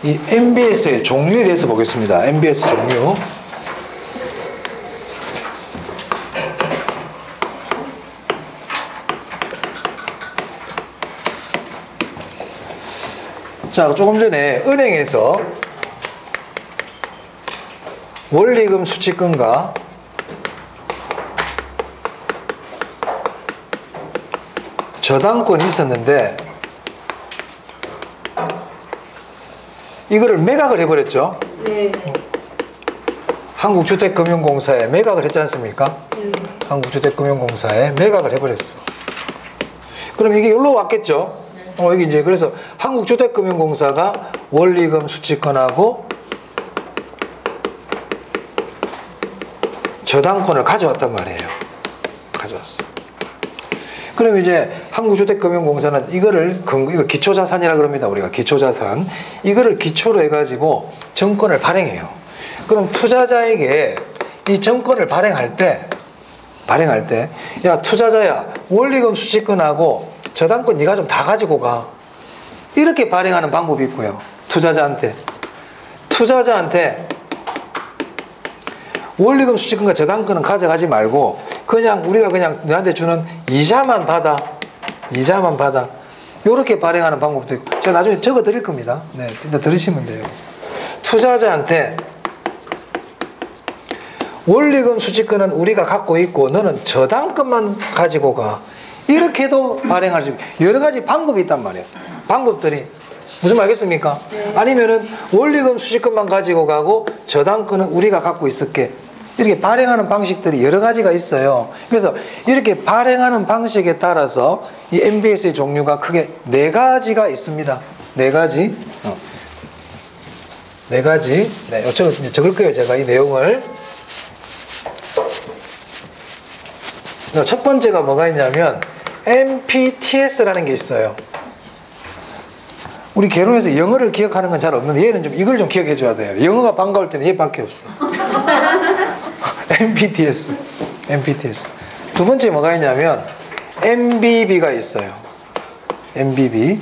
이 MBS의 종류에 대해서 보겠습니다. MBS 종류. 자, 조금 전에 은행에서 원리금 수취금과 저당권이 있었는데 이거를 매각을 해버렸죠. 네. 한국주택금융공사에 매각을 했지 않습니까? 한국주택금융공사에 매각을 해버렸어. 그럼 이게 여기로 왔겠죠. 여기 이제 그래서 한국주택금융공사가 원리금 수취권하고 저당권을 가져왔단 말이에요. 가져왔어. 그럼 이제 한국주택금융공사는 이걸 기초자산이라 그럽니다. 우리가 기초자산. 이거를 기초로 해가지고 정권을 발행해요. 그럼 투자자에게 이 정권을 발행할 때, 야, 투자자야, 원리금 수취권하고 저당권 네가 좀 다 가지고 가. 이렇게 발행하는 방법이 있고요. 투자자한테 원리금 수취권과 저당권은 가져가지 말고 우리가 그냥 너한테 주는 이자만 받아. 요렇게 발행하는 방법도 있고, 제가 나중에 적어 드릴 겁니다. 네, 진짜 들으시면 돼요. 투자자한테 원리금 수취권은 우리가 갖고 있고 너는 저당권만 가지고 가. 이렇게도 발행할 수 있고 여러 가지 방법이 있단 말이에요. 방법들이 무슨 말 알겠습니까? 네. 아니면은 원리금 수취권만 가지고 가고 저당권은 우리가 갖고 있을게. 이렇게 발행하는 방식들이 여러 가지가 있어요. 그래서 이렇게 발행하는 방식에 따라서 이 MBS의 종류가 크게 4가지가 있습니다. 4가지. 네, 적을 거예요. 제가 이 내용을. 첫 번째가 뭐가 있냐면 MPTS라는 게 있어요. 우리 개론에서 영어를 기억하는 건 잘 없는데 얘는 좀 이걸 좀 기억해 줘야 돼요. 영어가 반가울 때는 얘밖에 없어. MPTS. 두 번째 뭐가 있냐면 MBB가 있어요. MBB. 네.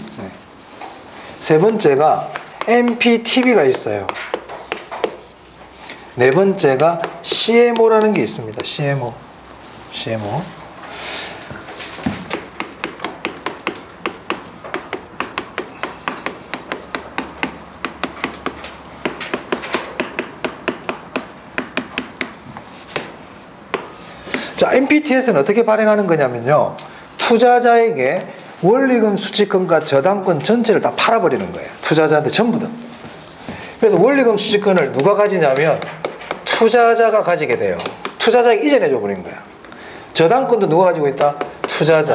세 번째가 MPTB가 있어요. 네 번째가 CMO라는 게 있습니다. CMO. 자, MPTS는 어떻게 발행하는 거냐면요. 투자자에게 원리금 수취권과 저당권 전체를 다 팔아버리는 거예요. 투자자한테 전부 다. 그래서 원리금 수취권을 누가 가지냐면 투자자가 가지게 돼요. 투자자에게 이전해줘 버린 거야. 저당권도 누가 가지고 있다? 투자자.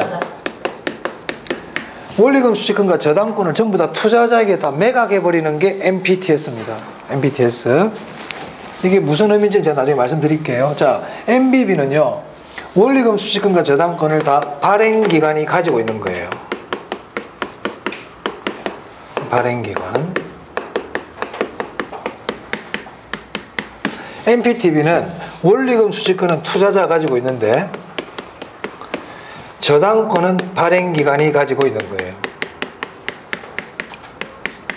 원리금 수취권과 저당권을 전부 다 투자자에게 다 매각해버리는 게 MPTS입니다. MPTS. 이게 무슨 의미인지 제가 나중에 말씀드릴게요. 자, MBB는요. 원리금 수취권과 저당권을 다 발행기관이 가지고 있는 거예요. 발행기관. MPTB는 원리금 수취권은 투자자가 가지고 있는데 저당권은 발행기관이 가지고 있는 거예요.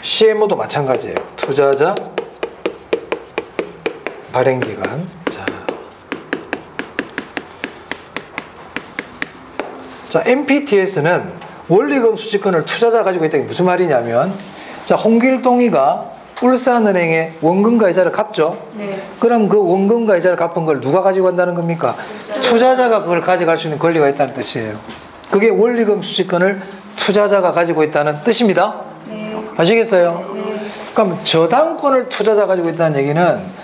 CMO도 마찬가지예요. 투자자, 발행기관. 자, MPTS는 원리금 수취권을 투자자가 가지고 있다는 게 무슨 말이냐면, 자, 홍길동이가 울산은행에 원금과 이자를 갚죠. 네. 그럼 그 원금과 이자를 갚은 걸 누가 가지고 간다는 겁니까? 투자자가 그걸 가져갈 수 있는 권리가 있다는 뜻이에요. 그게 원리금 수취권을 투자자가 가지고 있다는 뜻입니다. 네. 아시겠어요? 네. 그럼 저당권을 투자자가 가지고 있다는 얘기는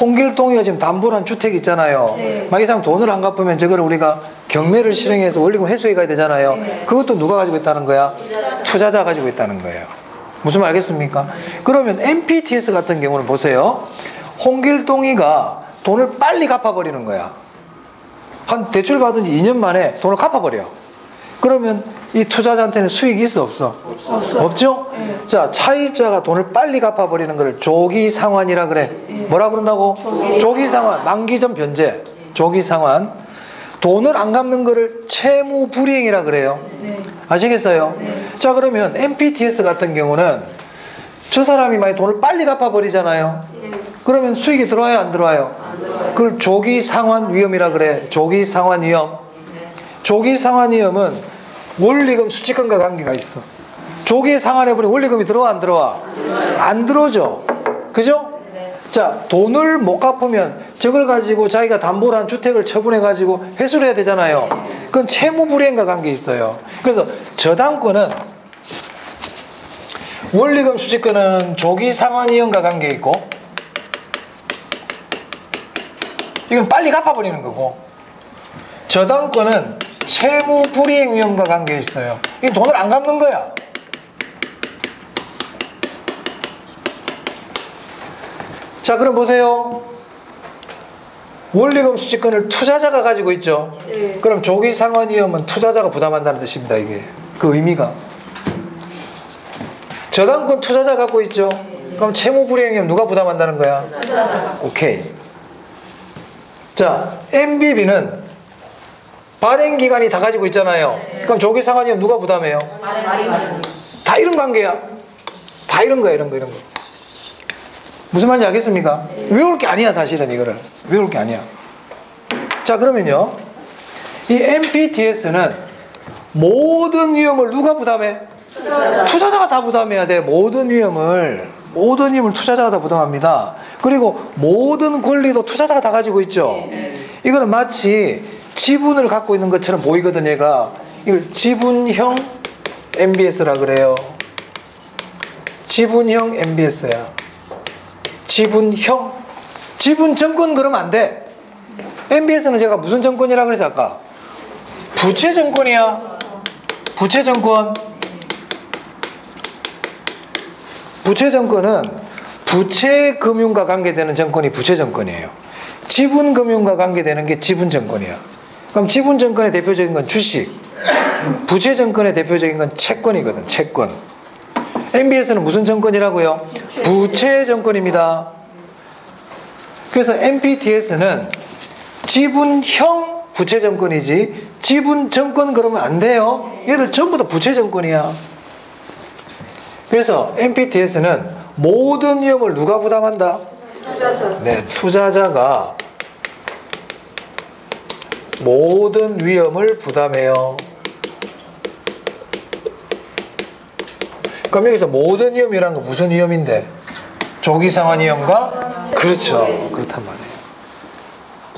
홍길동이가 지금 담보로 한 주택이 있잖아요. 네. 만약 이 사람 돈을 안 갚으면 저걸 우리가 경매를 실행해서 원리금 회수해 가야 되잖아요. 네. 그것도 누가 가지고 있다는 거야? 투자자가 가지고 있다는 거예요. 무슨 말 알겠습니까? 그러면 MPTS 같은 경우는 보세요. 홍길동이가 돈을 빨리 갚아버리는 거야. 한 대출 받은 지 2년 만에 돈을 갚아버려. 그러면 이 투자자한테는 수익이 있어 없어? 없죠? 네. 자, 차입자가 돈을 빨리 갚아버리는 걸 조기상환이라 그래. 뭐라 그런다고? 조기상환. 만기 전 변제. 조기상환. 돈을 안 갚는 거를 채무불이행이라 그래요. 네. 아시겠어요? 네. 자, 그러면 MPTS 같은 경우는 저 사람이 만약 돈을 빨리 갚아버리잖아요. 그러면 수익이 들어와요, 안 들어와요? 그걸 조기 상환 위험이라 그래. 조기 상환 위험. 조기 상환 위험은 원리금 수익금과 관계가 있어. 조기에 상환해버리면 원리금이 들어와, 안 들어와? 안 들어오죠. 그죠? 자, 돈을 못 갚으면 저걸 가지고 자기가 담보로 한 주택을 처분해가지고 회수를 해야 되잖아요. 그건 채무불이행과 관계 있어요. 그래서 저당권은 원리금 수익권은 조기 상환위험과 관계 있고, 이건 빨리 갚아버리는 거고, 저당권은 채무불이행 위험과 관계 있어요. 이 돈을 안 갚는 거야. 자, 그럼 보세요. 원리금 수익권을 투자자가 가지고 있죠. 그럼 조기 상환 위험은 투자자가 부담한다는 뜻입니다. 이게 그 의미가. 저당권 투자자 갖고 있죠. 그럼 채무불이행 위험 누가 부담한다는 거야? 오케이. 자, MBB는 발행기간이 다 가지고 있잖아요. 그럼 조기 상환 위험 누가 부담해요? 다 이런 관계야. 다 이런 거야, 이런 거. 무슨 말인지 알겠습니까? 외울 게 아니야, 사실은 이거를. 외울 게 아니야. 자, 그러면요. 이 MPTS는 모든 위험을 누가 부담해? 투자자가 다 부담해야 돼. 모든 위험을 투자자가 다 부담합니다. 그리고 모든 권리도 투자자가 다 가지고 있죠. 이거는 마치 지분을 갖고 있는 것처럼 보이거든, 얘가. 이걸 지분형 MBS라 그래요. 지분형 MBS야. 지분형. 지분증권 그러면 안 돼. MBS는 제가 무슨 정권이라고 그랬어, 아까? 부채정권이야. 부채정권. 부채정권은 부채금융과 관계되는 정권이 부채정권이에요. 지분금융과 관계되는 게 지분정권이야. 그럼 지분정권의 대표적인 건 주식, 부채정권의 대표적인 건 채권이거든. 채권. MBS는 무슨 정권이라고요? 부채정권입니다. 그래서 MPTS는 지분형 부채정권이지 지분정권 그러면 안 돼요. 얘를 전부 다 부채정권이야. 그래서 MPTS는 모든 위험을 누가 부담한다? 투자자. 네, 투자자가 모든 위험을 부담해요. 그럼 여기서 모든 위험이란 건 무슨 위험인데? 조기 상환 위험과? 그렇죠. 그렇단 말이에요.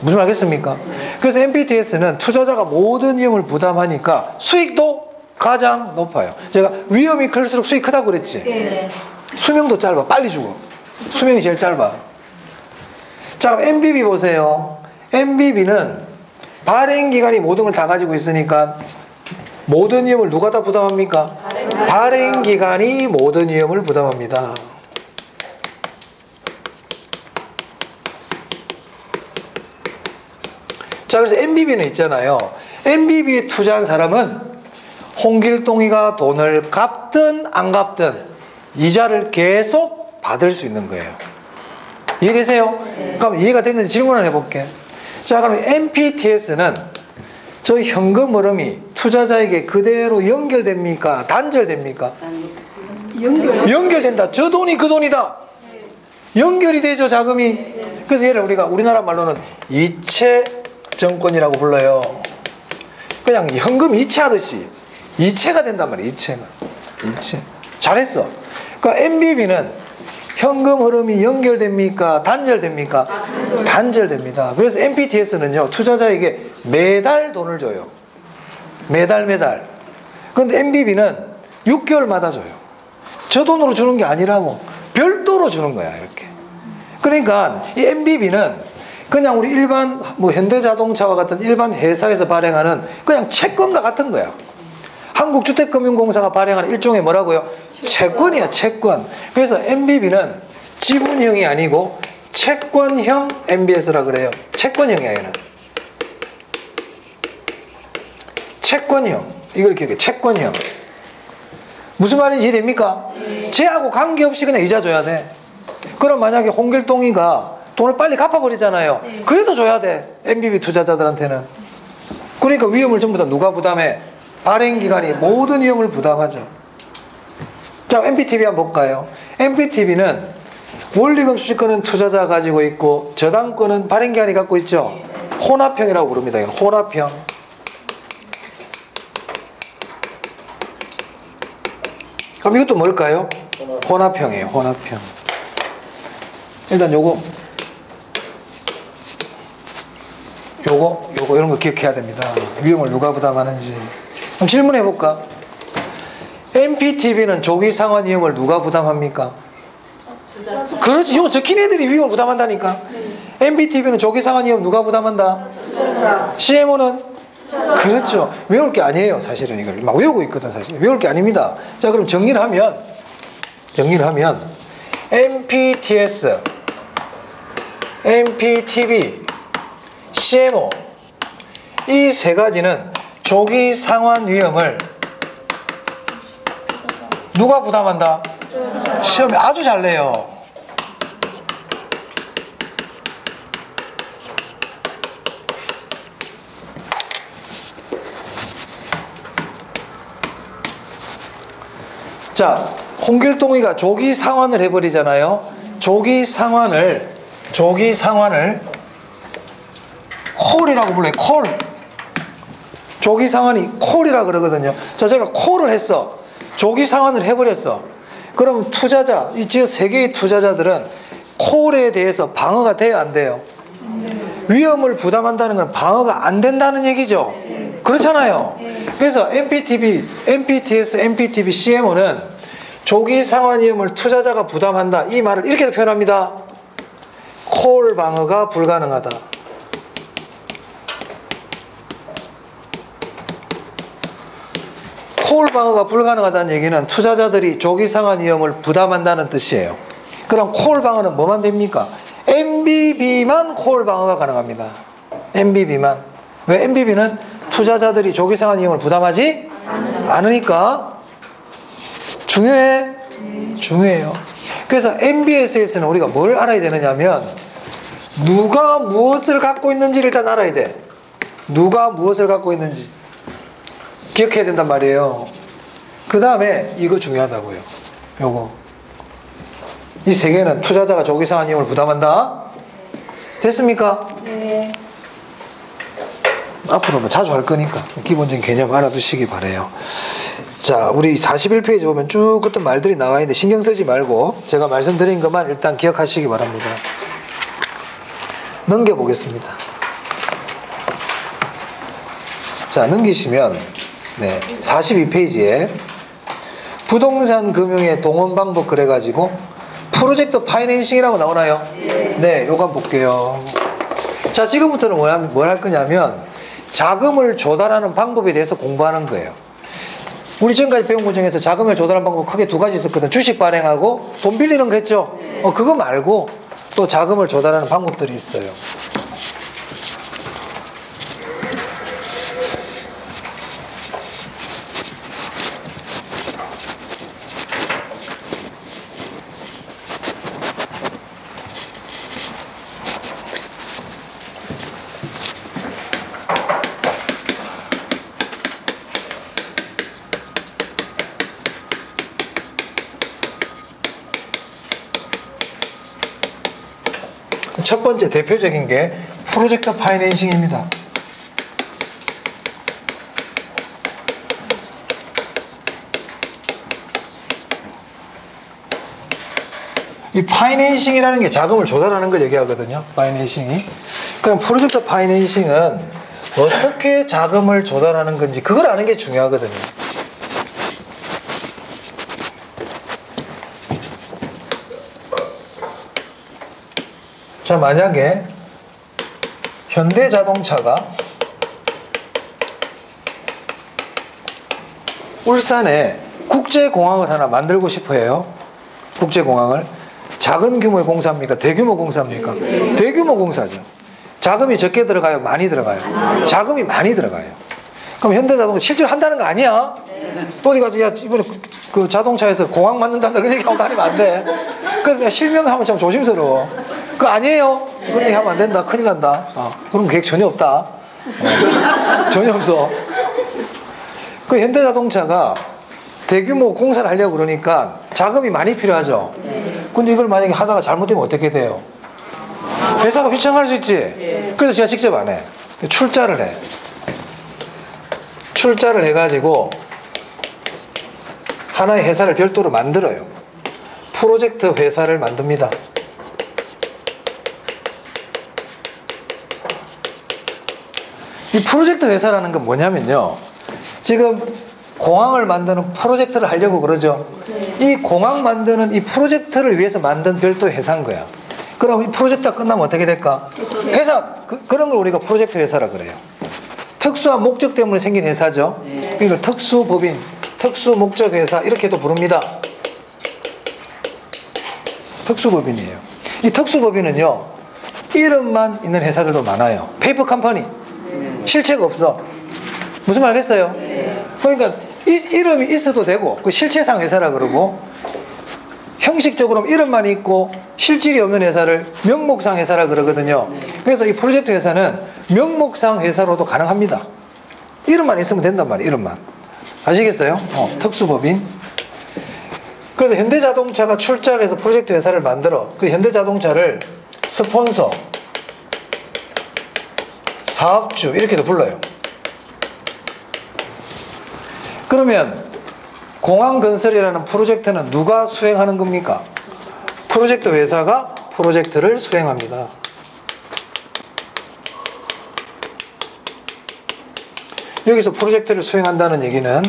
무슨 말 알겠습니까? 그래서 MPTS는 투자자가 모든 위험을 부담하니까 수익도 가장 높아요. 제가 위험이 클수록 수익이 크다고 그랬지? 수명도 짧아. 빨리 죽어. 수명이 제일 짧아. 자, MBB 보세요. MBB는 발행기간이 모든 걸 다 가지고 있으니까 모든 위험을 누가 다 부담합니까? 발행기간이 모든 위험을 부담합니다. 자, 그래서 MBB는 있잖아요. MBB에 투자한 사람은 홍길동이가 돈을 갚든 안 갚든 이자를 계속 받을 수 있는 거예요. 이해되세요? 그럼 이해가 됐는지 질문을 해볼게. 자, 그럼 MPTS는 저 현금 흐름이 투자자에게 그대로 연결됩니까? 단절됩니까? 연결된다. 저 돈이 그 돈이다. 연결이 되죠, 자금이. 그래서 얘를 우리가 우리나라 말로는 이체 정권이라고 불러요. 그냥 현금 이체하듯이 이체가 된단 말이에요. 이체가. 이체. 잘했어. 그러니까 MBB는 현금 흐름이 연결됩니까? 단절됩니까? 단절됩니다. 그래서 MPTS는요, 투자자에게 매달 돈을 줘요. 매달. 그런데 MBB는 6개월마다 줘요. 저 돈으로 주는 게 아니라고 별도로 주는 거야, 이렇게. 그러니까 이 MBB는 그냥 우리 일반 뭐 현대자동차와 같은 일반 회사에서 발행하는 그냥 채권과 같은 거야. 한국주택금융공사가 발행하는 일종의 뭐라고요? 채권이야, 채권. 그래서 MBB는 지분형이 아니고 채권형 MBS라 그래요. 채권형이야, 얘는. 채권형. 이걸 기억해. 채권형. 무슨 말인지 이해됩니까? 쟤하고 관계없이 그냥 이자 줘야 돼. 그럼 만약에 홍길동이가 돈을 빨리 갚아버리잖아요. 그래도 줘야 돼. MBB 투자자들한테는. 그러니까 위험을 전부 다 누가 부담해? 발행기관이 모든 위험을 부담하죠. 자, MPTV 한번 볼까요? MPTV는 원리금 수익권은 투자자가 가지고 있고 저당권은 발행기관이 갖고 있죠. 혼합형이라고 부릅니다. 이건 혼합형. 그럼 이것도 뭘까요? 혼합형이에요. 혼합형. 일단 요거 이런 거 기억해야 됩니다. 위험을 누가 부담하는지. 그럼 질문해 볼까? MPTV는 조기상환 위험을 누가 부담합니까? 그렇지. 이거 적힌 애들이 위험을 부담한다니까. MPTV는 조기상환 위험 누가 부담한다? CMO는? 그렇죠. 외울 게 아니에요. 사실은 이걸 막 외우고 있거든. 사실 외울 게 아닙니다. 자, 그럼 정리를 하면 MPTS, MPTV, CMO 이 세 가지는 조기 상환 위험을 누가 부담한다? 시험에 아주 잘 내요. 자, 홍길동이가 조기 상환을 해버리잖아요. 조기 상환을 콜이라고 불러요. 콜. 조기 상환이 콜이라 그러거든요. 자, 제가 콜을 했어. 조기 상환을 해버렸어. 그럼 투자자, 이 지금 세 개의 투자자들은 콜에 대해서 방어가 돼야 안 돼요? 위험을 부담한다는 건 방어가 안 된다는 얘기죠. 그렇잖아요. 그래서 MPTV, MPTS, MPTV, CMO는 조기 상환 위험을 투자자가 부담한다. 이 말을 이렇게도 표현합니다. 콜 방어가 불가능하다. 콜 방어가 불가능하다는 얘기는 투자자들이 조기 상환 위험을 부담한다는 뜻이에요. 그럼 콜 방어는 뭐만 됩니까? MBB만 콜 방어가 가능합니다. MBB만. 왜? MBB는 투자자들이 조기 상환 위험을 부담하지 않으니까. 중요해? 중요해요. 그래서 MBS에서는 우리가 뭘 알아야 되느냐면 누가 무엇을 갖고 있는지를 일단 알아야 돼. 누가 무엇을 갖고 있는지 기억해야 된단 말이에요. 그 다음에 이거 중요하다고요. 요거. 이 세 개는 투자자가 조기 상환 위험을 부담한다. 됐습니까? 네. 앞으로 뭐 자주 할 거니까 기본적인 개념 알아두시기 바래요. 자, 우리 41페이지 보면 쭉 어떤 말들이 나와 있는데 신경 쓰지 말고 제가 말씀드린 것만 일단 기억하시기 바랍니다. 넘겨보겠습니다. 자, 넘기시면 42페이지에 부동산 금융의 동원 방법 그래가지고 프로젝트 파이낸싱이라고 나오나요? 네, 요거 한번 볼게요. 자, 지금부터는 뭘 할 거냐면 자금을 조달하는 방법에 대해서 공부하는 거예요. 우리 지금까지 배운 것 중에서 자금을 조달하는 방법 크게 두 가지 있었거든. 주식 발행하고 돈 빌리는 거 했죠? 그거 말고 또 자금을 조달하는 방법들이 있어요. 첫 번째 대표적인 게 프로젝트 파이낸싱입니다. 이 파이낸싱이라는 게 자금을 조달하는 걸 얘기하거든요. 파이낸싱이. 그럼 프로젝트 파이낸싱은 어떻게 자금을 조달하는 건지 그걸 아는 게 중요하거든요. 자, 만약에 현대자동차가 울산에 국제공항을 하나 만들고 싶어 해요. 국제공항을. 작은 규모의 공사입니까? 대규모 공사입니까? 대규모 공사죠. 자금이 적게 들어가요? 많이 들어가요? 자금이 많이 들어가요. 그럼 현대자동차 실제로 한다는 거 아니야? 또 어디 가서 야 이번에 그 자동차에서 공항 만든다는 그런 얘기하고 다니면 안 돼. 그래서 내가 실명하면 참 조심스러워. 그거 아니에요. 그런 얘기 하면 안 된다. 큰일 난다. 그런 계획 전혀 없다. 전혀 없어. 그 현대자동차가 대규모 공사를 하려고 그러니까 자금이 많이 필요하죠. 근데 이걸 만약에 하다가 잘못되면 어떻게 돼요? 회사가 휘청할 수 있지. 그래서 제가 직접 안 해. 출자를 해. 출자를 해가지고 하나의 회사를 별도로 만들어요. 프로젝트 회사를 만듭니다. 이 프로젝트 회사라는 건 뭐냐면요, 지금 공항을 만드는 프로젝트를 하려고 그러죠. 이 공항 만드는 이 프로젝트를 위해서 만든 별도 회사인 거야. 그럼 이 프로젝트가 끝나면 어떻게 될까? 회사, 그런 걸 우리가 프로젝트 회사라 그래요. 특수한 목적 때문에 생긴 회사죠. 이걸 특수법인, 특수목적회사 이렇게도 부릅니다. 특수법인이에요. 이 특수법인은요, 이름만 있는 회사들도 많아요. 페이퍼 컴퍼니, 실체가 없어. 무슨 말 하겠어요? 그러니까 이름이 있어도 되고, 그 실체상 회사라 그러고, 형식적으로 이름만 있고 실질이 없는 회사를 명목상 회사라 그러거든요. 그래서 이 프로젝트 회사는 명목상 회사로도 가능합니다. 이름만 있으면 된단 말이에요. 이름만. 아시겠어요? 특수법인. 그래서 현대자동차가 출자를 해서 프로젝트 회사를 만들어. 그 현대자동차를 스폰서, 사업주 이렇게도 불러요. 그러면 공항 건설이라는 프로젝트는 누가 수행하는 겁니까? 프로젝트 회사가 프로젝트를 수행합니다. 여기서 프로젝트를 수행한다는 얘기는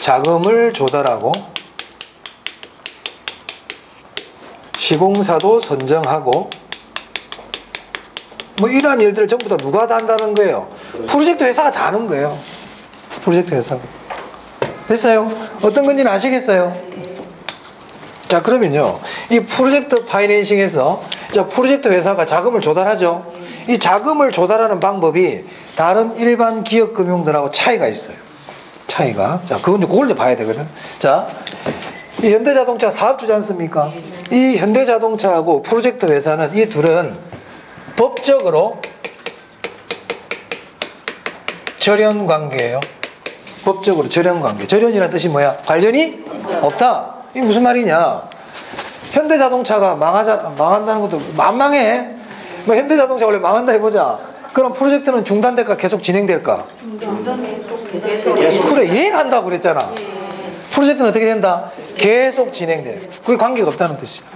자금을 조달하고 시공사도 선정하고 뭐 이러한 일들을 전부 다 누가 다 한다는 거예요? 프로젝트 회사가 다 하는 거예요. 프로젝트 회사가. 됐어요? 어떤 건지는 아시겠어요? 자, 그러면요, 이 프로젝트 파이낸싱에서 프로젝트 회사가 자금을 조달하죠. 이 자금을 조달하는 방법이 다른 일반 기업 금융들하고 차이가 있어요. 차이가. 자, 그걸 이제 봐야 되거든. 자, 이 현대자동차 사업주지 않습니까? 이 현대자동차하고 프로젝트 회사는 이 둘은 법적으로 절연 관계예요. 법적으로 절연 관계. 절연이라는 뜻이 뭐야? 관련이 없다. 이게 무슨 말이냐? 현대자동차가 망한다는 것도 만망해. 뭐 현대자동차 원래 망한다 해보자. 그럼 프로젝트는 중단될까? 계속 진행될까? 그래, 이행한다고 그랬잖아. 프로젝트는 어떻게 된다? 계속 진행돼. 그게 관계가 없다는 뜻이야.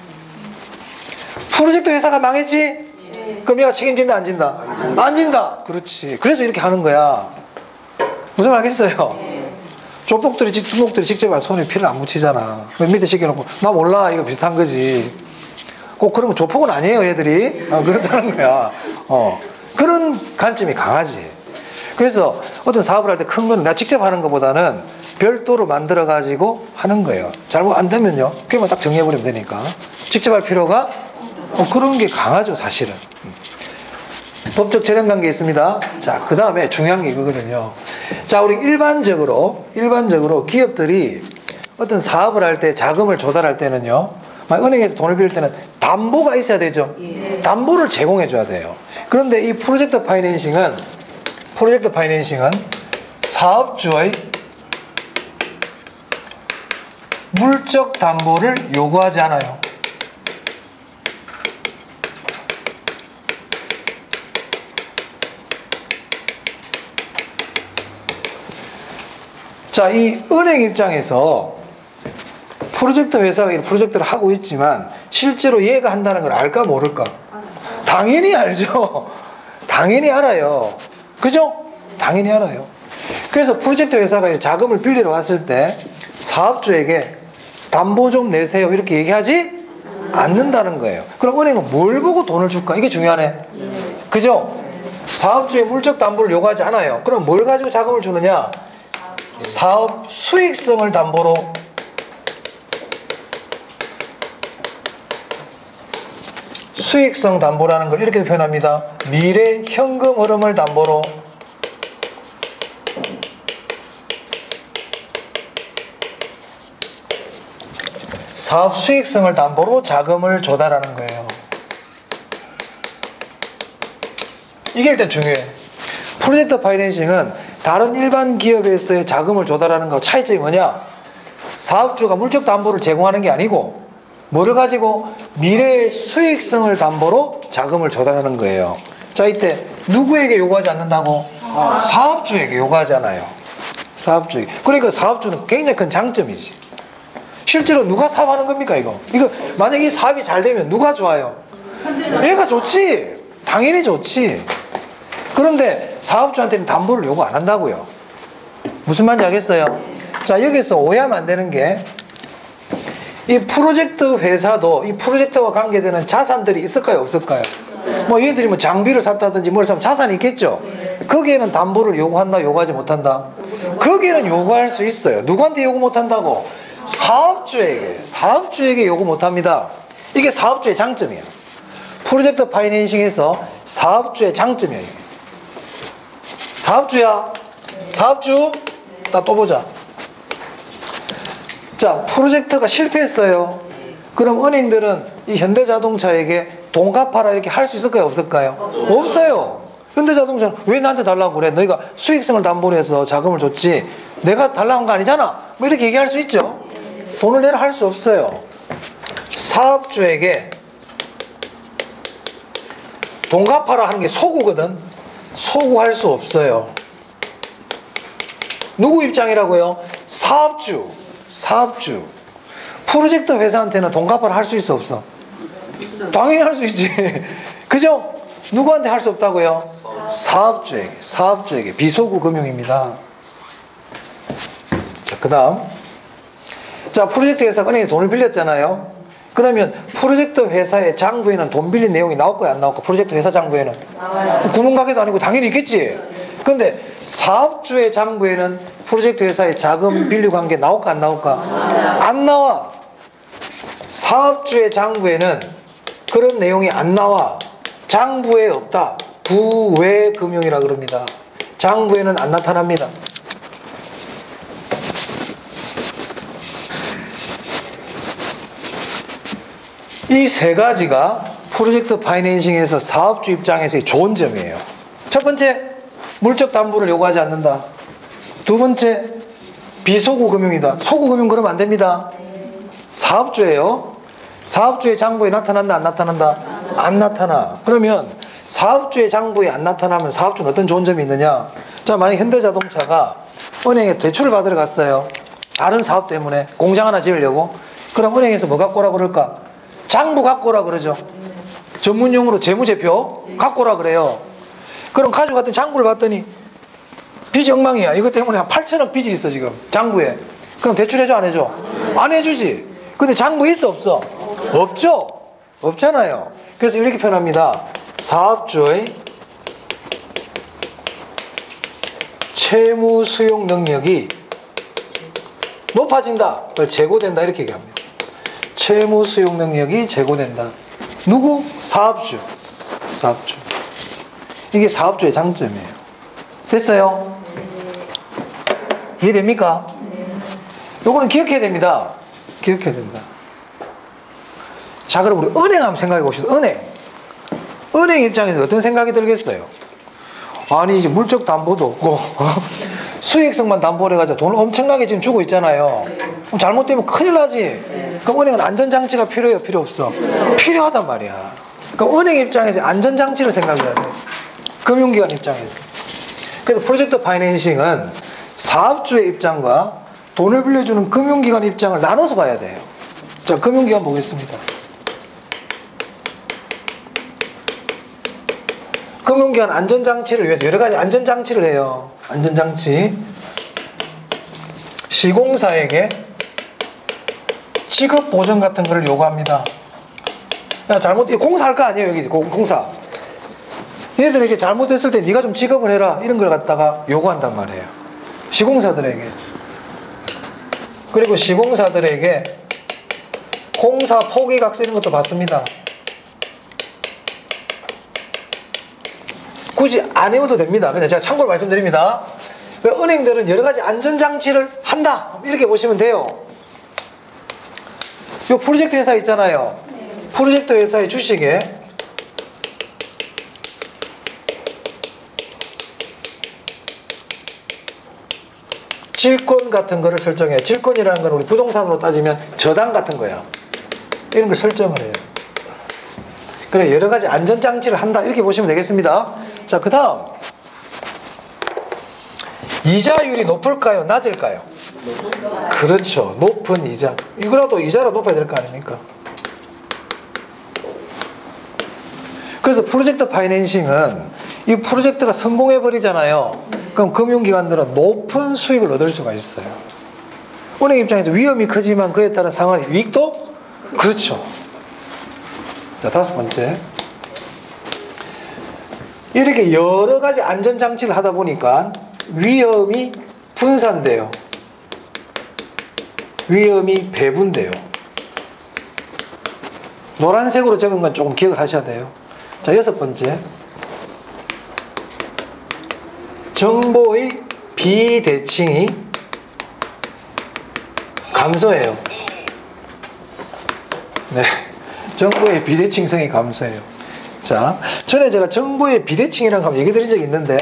프로젝트 회사가 망했지? 그럼 얘가 책임진다, 안 진다? 안 진다. 그렇지. 그래서 이렇게 하는 거야. 무슨 말 하겠어요? 조폭들이, 두목들이 직접 손에 피를 안 묻히잖아. 밑에 시켜놓고 나 몰라, 이거 비슷한 거지. 꼭 그런 거 조폭은 아니에요, 얘들이. 그렇다는 거야. 그런 관점이 강하지. 그래서 어떤 사업을 할 때 큰 거는 내가 직접 하는 것보다는 별도로 만들어 가지고 하는 거예요. 잘못 안 되면요, 그게만 딱 정리해버리면 되니까 직접 할 필요가 그런 게 강하죠, 사실은. 법적 절연 관계 있습니다. 자, 그 다음에 중요한 게 이거거든요. 자, 우리 일반적으로 기업들이 어떤 사업을 할 때 자금을 조달할 때는요, 은행에서 돈을 빌릴 때는 담보가 있어야 되죠. 담보를 제공해 줘야 돼요. 그런데 이 프로젝트 파이낸싱은 사업주의 물적 담보를 요구하지 않아요. 자, 이 은행 입장에서 프로젝트 회사가 이 프로젝트를 하고 있지만 실제로 얘가 한다는 걸 알까 모를까? 당연히 알죠. 당연히 알아요. 그죠? 당연히 알아요. 그래서 프로젝트 회사가 자금을 빌리러 왔을 때 사업주에게 담보 좀 내세요 이렇게 얘기하지 않는다는 거예요. 그럼 은행은 뭘 보고 돈을 줄까? 이게 중요하네. 그죠? 사업주의 물적 담보를 요구하지 않아요. 그럼 뭘 가지고 자금을 주느냐? 사업 수익성을 담보로 수익성 담보라는 걸 이렇게 표현합니다. 미래 현금 흐름을 담보로 사업 수익성을 담보로 자금을 조달하는 거예요. 이게 일단 중요해. 프로젝트 파이낸싱은 다른 일반 기업에서의 자금을 조달하는 거 차이점이 뭐냐? 사업주가 물적 담보를 제공하는 게 아니고 뭐를 가지고 미래의 수익성을 담보로 자금을 조달하는 거예요. 자, 이때 누구에게 요구하지 않는다고? 사업주에게 요구하잖아요. 사업주에게. 그러니까 사업주는 굉장히 큰 장점이지. 실제로 누가 사업하는 겁니까, 이거? 이거 만약에 이 사업이 잘 되면 누가 좋아요? 얘가 좋지. 당연히 좋지. 그런데 사업주한테는 담보를 요구 안 한다고요. 무슨 말인지 알겠어요? 자, 여기서 오해하면 안 되는 게 이 프로젝트 회사도 이 프로젝트와 관계되는 자산들이 있을까요, 없을까요? 뭐 얘들이 뭐 장비를 샀다든지 뭘 사면 자산이 있겠죠. 거기에는 담보를 요구한다, 요구하지 못한다? 거기에는 요구할 수 있어요. 누구한테 요구 못한다고? 사업주에게 요구 못합니다. 이게 사업주의 장점이에요. 프로젝트 파이낸싱에서 사업주의 장점이에요. 사업주야. 사업주. 나 또 보자. 자, 프로젝트가 실패했어요. 그럼 은행들은 이 현대자동차에게 돈 갚아라 이렇게 할 수 있을까요, 없을까요? 없어요. 현대자동차는 왜 나한테 달라고 그래? 너희가 수익성을 담보로 해서 자금을 줬지 내가 달라고 한 거 아니잖아. 뭐 이렇게 얘기할 수 있죠. 돈을 내라 할 수 없어요. 사업주에게 돈 갚아라 하는 게 소구거든. 소구할 수 없어요. 누구 입장이라고요? 사업주. 프로젝트 회사한테는 돈 갚아라 할 수 있어, 없어? 당연히 할 수 있지. 그죠? 누구한테 할 수 없다고요? 사업주에게. 비소구 금융입니다. 자, 그 다음. 자, 프로젝트 회사가 은행에 돈을 빌렸잖아요. 그러면 프로젝트 회사의 장부에는 돈 빌린 내용이 나올 거야, 안 나올 거야? 프로젝트 회사 장부에는? 나와요. 구멍가게도 아니고 당연히 있겠지. 그런데 사업주의 장부에는 프로젝트 회사의 자금 빌리 관계 나올까, 안 나올까? 안 나와. 사업주의 장부에는 그런 내용이 안 나와. 장부에 없다. 부외금융이라 그럽니다. 장부에는 안 나타납니다. 이 세 가지가 프로젝트 파이낸싱에서 사업주 입장에서의 좋은 점이에요. 첫 번째, 물적 담보를 요구하지 않는다. 두 번째, 비소구 금융이다. 소구 금융 그러면 안 됩니다. 사업주예요. 사업주의 장부에 나타난다, 안 나타난다? 안 나타나. 그러면 사업주의 장부에 안 나타나면 사업주는 어떤 좋은 점이 있느냐? 자, 만약 현대자동차가 은행에 대출을 받으러 갔어요. 다른 사업 때문에 공장 하나 지으려고. 그럼 은행에서 뭐 갖고 오라 그럴까? 장부 갖고 오라 그러죠. 전문용어로 재무제표 갖고 오라 그래요. 그럼 가져갔더니 장부를 봤더니 빚이 엉망이야. 이것 때문에 한 8천억 빚이 있어 지금 장부에. 그럼 대출해줘, 안 해줘? 안 해주지. 근데 장부에 있어, 없어? 없죠. 없잖아요. 그래서 이렇게 표현합니다. 사업주의 채무 수용 능력이 높아진다. 그걸 제고된다. 이렇게 얘기합니다. 채무 수용 능력이 제고된다. 누구? 사업주. 이게 사업주의 장점이에요. 됐어요? 이해됩니까? 요거는 기억해야 됩니다. 기억해야 된다. 자, 그럼 우리 은행 한번 생각해 봅시다. 은행 입장에서 어떤 생각이 들겠어요? 아니, 이제 물적 담보도 없고 수익성만 담보를 해가지고 돈을 엄청나게 지금 주고 있잖아요. 그럼 잘못되면 큰일 나지. 그럼 은행은 안전장치가 필요해요, 필요 없어? 필요하단 말이야. 그럼 은행 입장에서 안전장치를 생각해야 돼. 금융기관 입장에서. 그래서 프로젝트 파이낸싱은 사업주의 입장과 돈을 빌려주는 금융기관 입장을 나눠서 봐야 돼요. 자, 금융기관 보겠습니다. 금융기관 안전장치를 위해서 여러 가지 안전장치를 해요. 안전장치. 시공사에게 지급보전 같은 거를 요구합니다. 야, 공사할 거 아니에요, 여기 공사. 얘들에게 잘못했을 때 네가 좀 지급을 해라. 이런 걸 갖다가 요구한단 말이에요. 시공사들에게. 그리고 시공사들에게 공사 포기각 쓰는 것도 받습니다. 굳이 안 해도 됩니다. 근데 제가 참고로 말씀드립니다. 은행들은 여러 가지 안전장치를 한다. 이렇게 보시면 돼요. 이 프로젝트 회사 있잖아요. 프로젝트 회사의 주식에 질권 같은 거를 설정해요. 질권이라는 건 우리 부동산으로 따지면 저당 같은 거야. 이런 걸 설정을 해요. 그래, 여러 가지 안전장치를 한다. 이렇게 보시면 되겠습니다. 자, 그 다음. 이자율이 높을까요? 낮을까요? 그렇죠. 높은 이자. 이거라도 이자가 높아야 될 거 아닙니까? 그래서 프로젝트 파이낸싱은 이 프로젝트가 성공해버리잖아요. 그럼 금융기관들은 높은 수익을 얻을 수가 있어요. 은행 입장에서 위험이 크지만 그에 따른 상환 이익도? 그렇죠. 자, 다섯 번째. 이렇게 여러 가지 안전장치를 하다 보니까 위험이 분산돼요. 위험이 배분돼요. 노란색으로 적은 건 조금 기억을 하셔야 돼요. 자, 여섯 번째. 정보의 비대칭이 감소해요. 네. 정보의 비대칭성이 감소해요. 자, 전에 제가 정보의 비대칭이라는 거 얘기 드린 적이 있는데,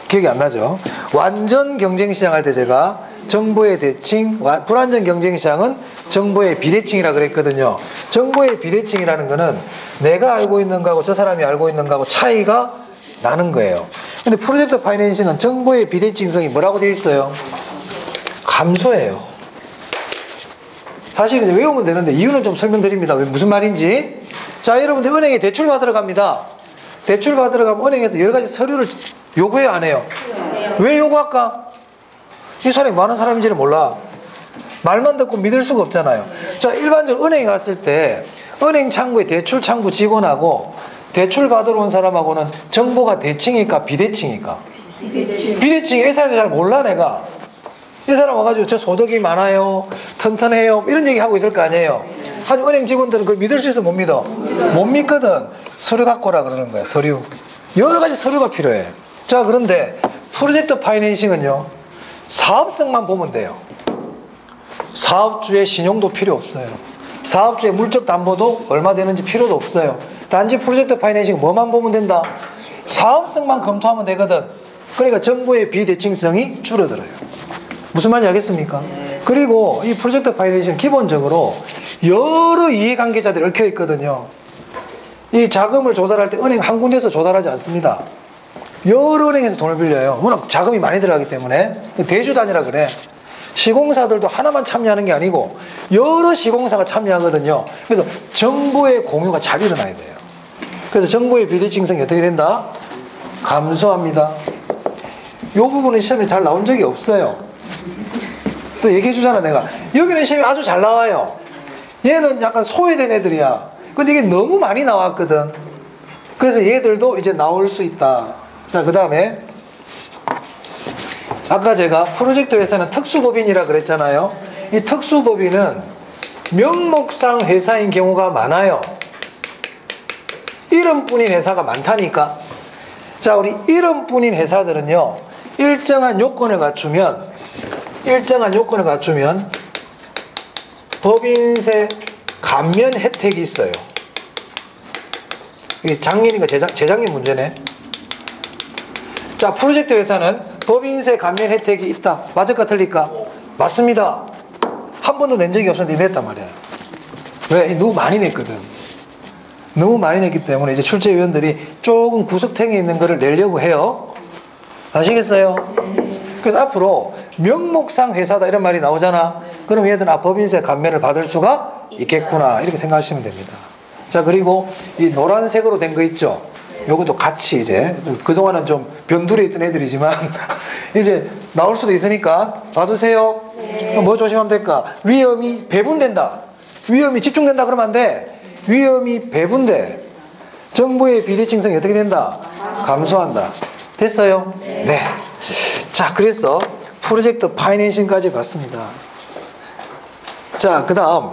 기억이 안 나죠? 완전 경쟁시장 할 때 제가 정보의 대칭, 불완전 경쟁시장은 정보의 비대칭이라 그랬거든요. 정보의 비대칭이라는 거는 내가 알고 있는 거하고 저 사람이 알고 있는 거하고 차이가 나는 거예요. 근데 프로젝트 파이낸싱은 정보의 비대칭성이 뭐라고 되어 있어요? 감소해요. 사실 그냥 외우면 되는데 이유는 좀 설명드립니다. 무슨 말인지. 자, 여러분들 은행에 대출 받으러 갑니다. 대출 받으러 가면 은행에서 여러 가지 서류를 요구해요, 안 해요? 왜 요구할까? 이 사람이 많은 사람인지를 몰라. 말만 듣고 믿을 수가 없잖아요. 자, 일반적으로 은행에 갔을 때 은행 창구에 대출 창구 직원하고 대출 받으러 온 사람하고는 정보가 대칭일까 비대칭일까? 비대칭. 이 사람이 잘 몰라 내가. 이 사람 와가지고 저 소득이 많아요, 튼튼해요, 이런 얘기 하고 있을 거 아니에요. 하지만 은행 직원들은 그걸 믿을 수 있어, 못 믿어? 못 믿거든. 서류 갖고 오라 그러는 거야. 서류. 여러 가지 서류가 필요해. 자, 그런데 프로젝트 파이낸싱은요, 사업성만 보면 돼요. 사업주의 신용도 필요 없어요. 사업주의 물적 담보도 얼마 되는지 필요도 없어요. 단지 프로젝트 파이낸싱 뭐만 보면 된다? 사업성만 검토하면 되거든. 그러니까 정보의 비대칭성이 줄어들어요. 무슨 말인지 알겠습니까? 그리고 이 프로젝트 파이낸싱은 기본적으로 여러 이해관계자들이 얽혀 있거든요. 이 자금을 조달할 때 은행 한 군데서 조달하지 않습니다. 여러 은행에서 돈을 빌려요. 워낙 자금이 많이 들어가기 때문에. 대주단이라 그래. 시공사들도 하나만 참여하는 게 아니고 여러 시공사가 참여하거든요. 그래서 정보의 공유가 잘 일어나야 돼요. 그래서 정보의 비대칭성이 어떻게 된다? 감소합니다. 이 부분은 시험에 잘 나온 적이 없어요. 또 얘기해 주잖아, 내가. 여기는 시험이 아주 잘 나와요. 얘는 약간 소외된 애들이야. 근데 이게 너무 많이 나왔거든. 그래서 얘들도 이제 나올 수 있다. 자, 그 다음에 아까 제가 프로젝트에서는 특수법인이라 그랬잖아요. 이 특수법인은 명목상 회사인 경우가 많아요. 이름뿐인 회사가 많다니까. 자, 우리 이름뿐인 회사들은요, 일정한 요건을 갖추면 법인세 감면 혜택이 있어요. 이게 작년인가 재작년 문제네. 자, 프로젝트 회사는 법인세 감면 혜택이 있다. 맞을까 틀릴까? 맞습니다. 한 번도 낸 적이 없었는데 냈단 말이야. 왜? 너무 많이 냈거든. 너무 많이 냈기 때문에 이제 출제위원들이 조금 구석탱이 있는 거를 내려고 해요. 아시겠어요? 그래서 앞으로 명목상 회사다 이런 말이 나오잖아. 그럼 얘들은 법인세 감면을 받을 수가 있겠구나, 이렇게 생각하시면 됩니다. 자, 그리고 이 노란색으로 된 거 있죠? 요것도 같이 이제 그동안은 좀 변두리에 있던 애들이지만 이제 나올 수도 있으니까 봐두세요. 네. 뭐 조심하면 될까? 위험이 배분된다. 위험이 집중된다 그러면 안 돼. 위험이 배분돼. 정보의 비대칭성이 어떻게 된다? 감소한다. 됐어요? 네. 네. 자, 그래서 프로젝트 파이낸싱까지 봤습니다. 자, 그 다음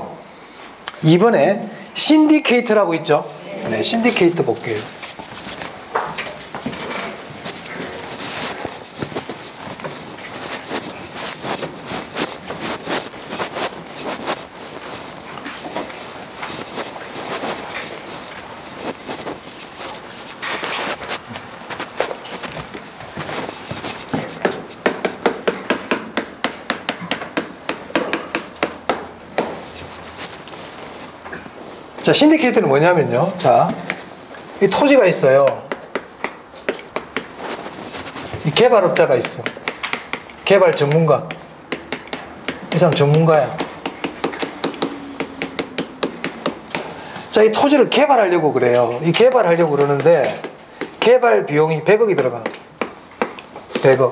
이번에 신디케이트라고 있죠? 네, 신디케이트 볼게요. 자, 신디케이트는 뭐냐면요. 자, 이 토지가 있어요. 이 개발업자가 있어. 개발 전문가. 이 사람 전문가야. 자, 이 토지를 개발하려고 그래요. 이 개발하려고 그러는데 개발 비용이 100억이 들어가. 100억.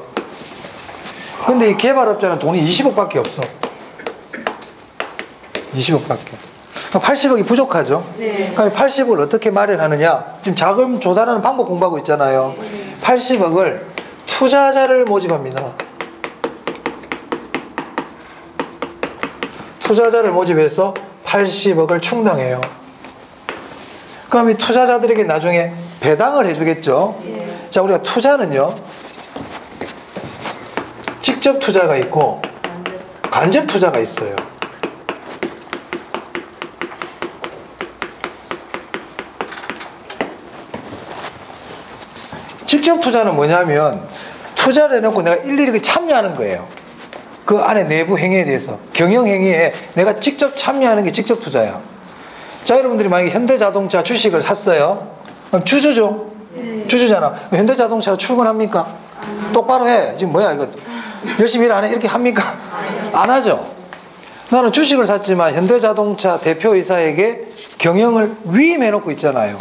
근데 이 개발업자는 돈이 20억밖에 없어. 20억밖에. 80억이 부족하죠. 네. 그럼 80억을 어떻게 마련하느냐? 지금 자금 조달하는 방법 공부하고 있잖아요. 80억을 투자자를 모집합니다. 투자자를 모집해서 80억을 충당해요. 그럼 이 투자자들에게 나중에 배당을 해주겠죠. 자, 우리가 투자는요, 직접 투자가 있고 간접 투자가 있어요. 직접 투자는 뭐냐면 투자를 해놓고 내가 일일이 참여하는 거예요. 그 안에 내부 행위에 대해서, 경영 행위에 내가 직접 참여하는 게 직접 투자야. 자, 여러분들이 만약에 현대자동차 주식을 샀어요. 그럼 주주죠. 주주잖아. 현대자동차로 출근합니까? 똑바로 해. 지금 뭐야 이거, 열심히 일 안 해? 이렇게 합니까? 안 하죠. 나는 주식을 샀지만 현대자동차 대표이사에게 경영을 위임해놓고 있잖아요.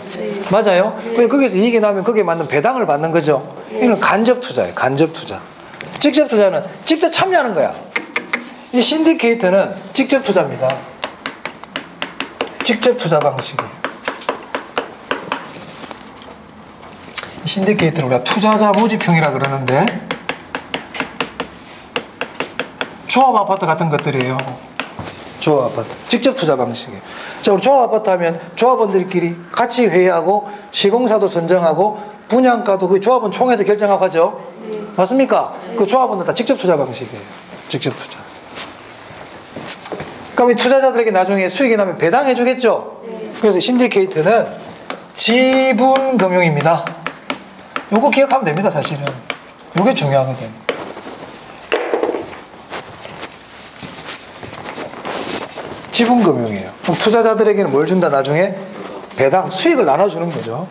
맞아요? 거기서 이익이 나면 거기에 맞는 배당을 받는 거죠. 이건 간접 투자예요. 간접 투자. 직접 투자는 직접 참여하는 거야. 이 신디케이트는 직접 투자입니다. 직접 투자 방식이에요. 신디케이트를 우리가 투자자 모집형이라 그러는데 조합 아파트 같은 것들이에요. 조합 아파트. 직접 투자 방식이에요. 자, 우리 조합 아파트 하면 조합원들끼리 같이 회의하고 시공사도 선정하고 분양가도 그 조합원 총회에서 결정하고 하죠. 맞습니까? 그 조합원들 다 직접 투자 방식이에요. 직접 투자. 그럼 이 투자자들에게 나중에 수익이 나면 배당해 주겠죠. 그래서 신디케이트는 지분금융입니다. 요거 기억하면 됩니다. 사실은 요게 중요하거든. 지분금융이에요. 그럼 투자자들에게는 뭘 준다? 나중에 배당, 수익을 나눠주는 거죠.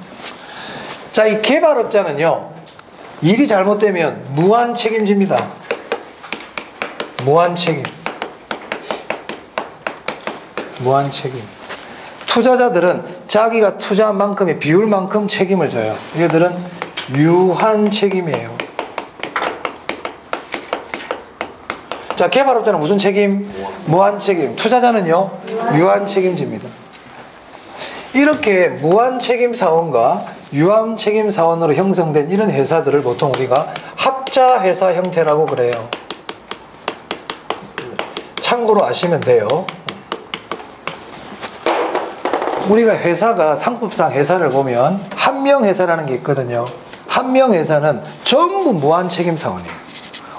자, 이 개발업자는요, 일이 잘못되면 무한 책임집니다. 무한 책임. 무한 책임. 투자자들은 자기가 투자한 만큼의 비율만큼 책임을 져요. 얘들은 유한 책임이에요. 자, 개발업자는 무슨 책임? 무한 책임. 투자자는요, 유한 책임집니다. 이렇게 무한 책임 사원과 유한 책임 사원으로 형성된 이런 회사들을 보통 우리가 합자 회사 형태라고 그래요. 참고로 아시면 돼요. 우리가 회사가 상법상 회사를 보면 한명회사라는 게 있거든요. 한명회사는 전부 무한 책임 사원이에요.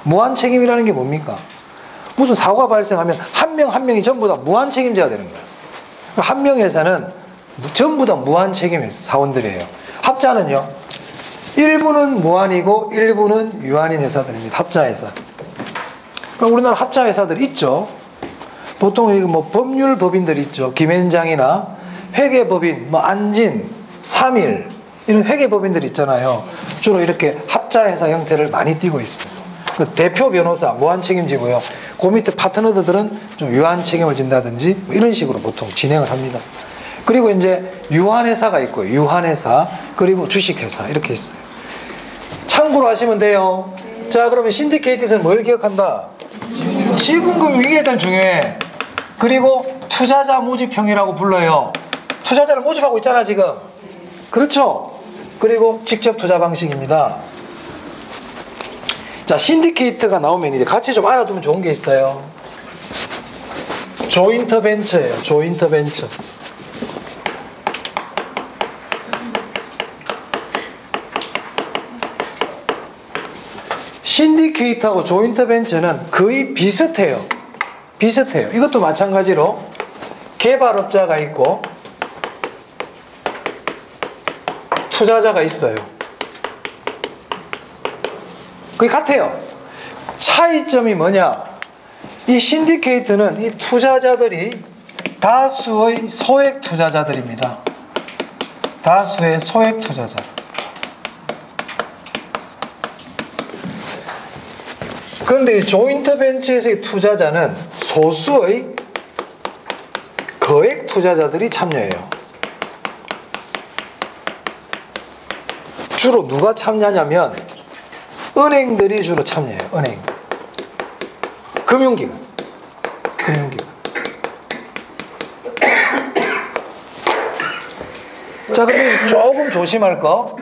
무한 책임이라는 게 뭡니까? 무슨 사고가 발생하면 한 명 한 명이 전부 다 무한 책임자가 되는 거예요. 한명회사는 전부 다 무한 책임 사원들이에요. 합자는요, 일부는 무한이고 일부는 유한인 회사들입니다. 합자회사. 그러니까 우리나라 합자회사들 있죠. 보통 뭐 법률법인들 있죠. 김현장이나 회계법인, 뭐 안진, 삼일 이런 회계법인들 있잖아요. 주로 이렇게 합자회사 형태를 많이 띠고 있어요. 그 대표 변호사 무한 책임지고요. 그 밑에 파트너들은 좀 유한 책임을 진다든지 뭐 이런 식으로 보통 진행을 합니다. 그리고 이제 유한회사가 있고요. 유한회사, 그리고 주식회사 이렇게 있어요. 참고로 하시면 돼요. 자, 그러면 신디케이트에서는 뭘 기억한다? 지분금융, 이게 일단 중요해. 그리고 투자자 모집형이라고 불러요. 투자자를 모집하고 있잖아 지금. 그렇죠? 그리고 직접 투자 방식입니다. 자, 신디케이트가 나오면 이제 같이 좀 알아두면 좋은 게 있어요. 조인트 벤처예요. 조인트 벤처. 신디케이트하고 조인트 벤처는 거의 비슷해요. 비슷해요. 이것도 마찬가지로 개발업자가 있고 투자자가 있어요. 그게 같아요. 차이점이 뭐냐? 이 신디케이트는 이 투자자들이 다수의 소액 투자자들입니다. 다수의 소액 투자자. 그런데 이 조인트 벤처에서의 투자자는 소수의 거액 투자자들이 참여해요. 주로 누가 참여하냐면 은행들이 주로 참여해요. 은행. 금융기관. 자, 근데 조금 조심할 거.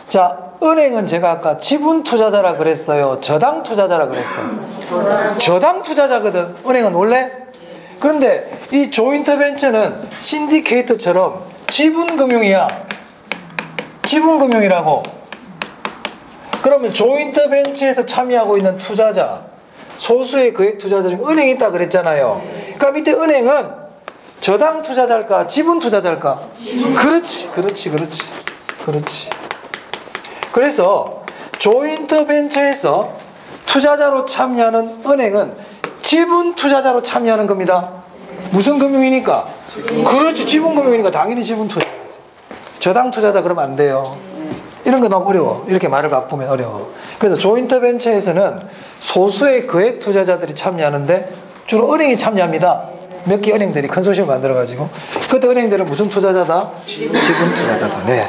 자, 은행은 제가 아까 지분 투자자라 그랬어요? 저당 투자자라 그랬어요? 저당 투자자거든. 은행은 원래. 그런데 이 조인트 벤처는 신디케이트처럼 지분 금융이야. 지분 금융이라고. 그러면 조인트 벤처에서 참여하고 있는 투자자, 소수의 거액 투자자 중에 은행이 있다 그랬잖아요. 그럼 이때 은행은 저당 투자자일까? 지분 투자자일까? 그렇지. 그래서 조인트 벤처에서 투자자로 참여하는 은행은 지분 투자자로 참여하는 겁니다. 무슨 금융이니까? 그렇지. 지분 금융이니까 당연히 지분 투자자. 저당 투자자 그러면 안 돼요. 이런 거 너무 어려워. 이렇게 말을 바꾸면 어려워. 그래서 조인트 벤처에서는 소수의 거액 투자자들이 참여하는데 주로 은행이 참여합니다. 몇 개 은행들이 컨소시엄 만들어가지고. 그때 은행들은 무슨 투자자다? 지분 투자자다. 네.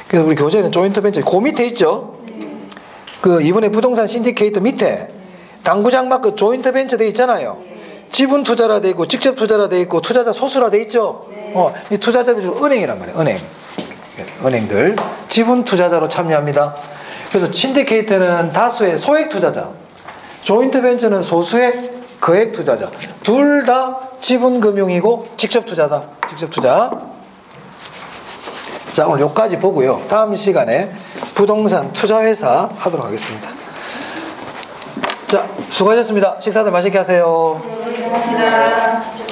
그래서 우리 교재는 조인트 벤처 그 밑에 있죠? 그 이번에 부동산 신디케이트 밑에 당구장 마크 조인트 벤처 돼 있잖아요. 지분 투자라 돼 있고 직접 투자라 돼 있고 투자자 소수라 돼 있죠? 이 투자자들이 주로 은행이란 말이에요. 은행들 지분 투자자로 참여합니다. 그래서 신디케이트는 다수의 소액 투자자, 조인트 벤처는 소수의 거액 투자자. 둘 다 지분 금융이고 직접 투자다. 직접 투자. 자, 오늘 여기까지 보고요. 다음 시간에 부동산 투자회사 하도록 하겠습니다. 자, 수고하셨습니다. 식사들 맛있게 하세요. 네, 고맙습니다.